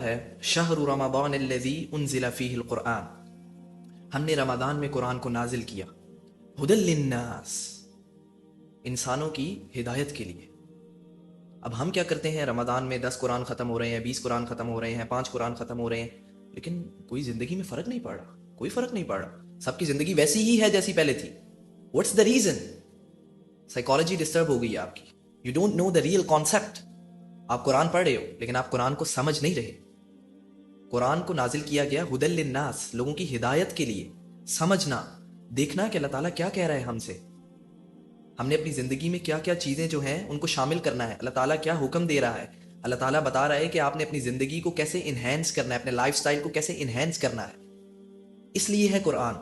ہے شہر رمضان الذی انزل فیہ القرآن، ہم نے رمضان میں قرآن کو نازل کیا، ہدی للناس، انسانوں کی ہدایت کے لیے۔ اب ہم کیا کرتے ہیں، رمضان میں 10 قرآن ختم ہو رہے ہیں، 20 قرآن ختم ہو رہے ہیں، 5 قرآن ختم ہو رہے ہیں، لیکن کوئی زندگی میں فرق نہیں پڑ رہا، کوئی فرق نہیں پڑ رہا، سب کی زندگی ویسی ہی ہے جیسی پہلے تھی۔ What's the reason? Psychology disturb ہو گئی ہے آپ کی، you don't know the real concept. آپ قرآن پڑھ رہے ہو لیکن آپ قرآن کو سمجھ نہیں رہے۔ قرآن کو نازل کیا گیا ہدی للناس، لوگوں کی ہدایت کے لیے، سمجھنا، دیکھنا کہ اللہ تعالیٰ کیا کہہ رہا ہے ہم سے، ہم نے اپنی زندگی میں کیا کیا چیزیں جو ہیں ان کو شامل کرنا ہے، اللہ تعالیٰ کیا حکم دے رہا ہے، اللہ تعالیٰ بتا رہا ہے کہ آپ نے اپنی زندگی کو کیسے انہینس کرنا ہے، اپنے لائف سٹائل کو کیسے انہینس کرنا ہے۔ اس لیے ہے قرآن۔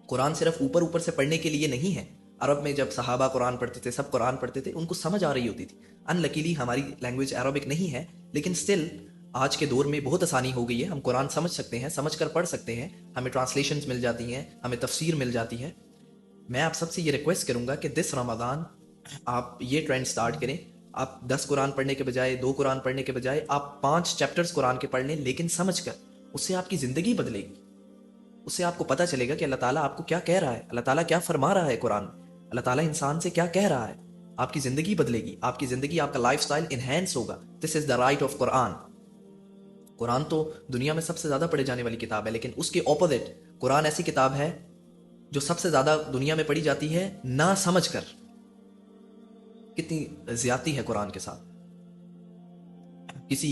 قرآن صرف اوپر اوپر سے پڑھنے کے لیے نہیں ہے۔ عرب میں جب صحابہ قرآن پڑھتے تھے، سب قرآن پڑھتے تھے، ان کو سمجھ آ رہی ہوتی تھی۔ ان لکیلی ہماری لینگویج عربک نہیں ہے، لیکن سٹل آج کے دور میں بہت آسانی ہو گئی ہے، ہم قرآن سمجھ سکتے ہیں، سمجھ کر پڑھ سکتے ہیں، ہمیں ٹرانسلیشنز مل جاتی ہیں، ہمیں تفسیر مل جاتی ہے۔ میں آپ سب سے یہ ریکویسٹ کروں گا کہ دس رمضان آپ یہ ٹرینڈ سٹارٹ کریں، آپ 10 قرآن پڑھنے کے بجائے، 2 قرآن پڑھنے کے بجائے آپ 5 چیپٹرز قرآن کے پڑھ لیں، لیکن سمجھ کر۔ اس سے آپ کی زندگی بدلے گی، اس سے آپ کو پتہ چلے گا کہ اللہ تعالیٰ آپ کو کیا کہہ رہا ہے، اللہ تعالیٰ کیا فرما رہا ہے قرآن میں، اللہ تعالیٰ انسان سے کیا کہہ رہا ہے۔ آپ کی زندگی بدلے گی، آپ کی زندگی، آپ کا لائف سٹائل انہینس ہوگا۔ دس از دا رائٹ آف قرآن۔ قرآن تو دنیا میں سب سے زیادہ پڑھی جانے والی کتاب ہے، لیکن اس کے اپوزٹ قرآن ایسی کتاب ہے جو سب سے زیادہ دنیا میں پڑھی جاتی ہے نہ سمجھ کر۔ کتنی زیادتی ہے قرآن کے ساتھ۔ کسی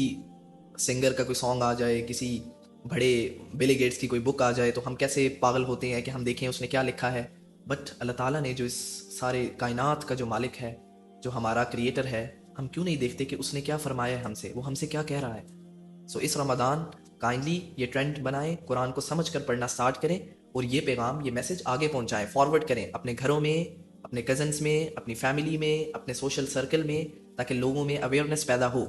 سنگر کا کوئی سانگ آ جائے، کسی بڑے بل گیٹس کی کوئی بک آ جائے تو ہم کیسے پاگل ہوتے ہیں کہ ہم دیکھیں اس نے کیا لکھا ہے۔ بٹ اللہ تعالیٰ نے جو اس سارے کائنات کا جو مالک ہے، جو ہمارا کریٹر ہے، ہم کیوں نہیں دیکھتے کہ اس نے کیا فرمایا ہے ہم سے، وہ ہم سے کیا کہہ رہا ہے۔ سو اس رمضان کائنڈلی یہ ٹرینڈ بنائیں، قرآن کو سمجھ کر پڑھنا سٹارٹ کریں، اور یہ پیغام، یہ میسج آگے پہنچائیں، فارورڈ کریں اپنے گھروں میں، اپنے کزنس میں، اپنی فیملی میں، اپنے سوشل سرکل میں، تاکہ لوگوں میں اویئرنیس پیدا ہو۔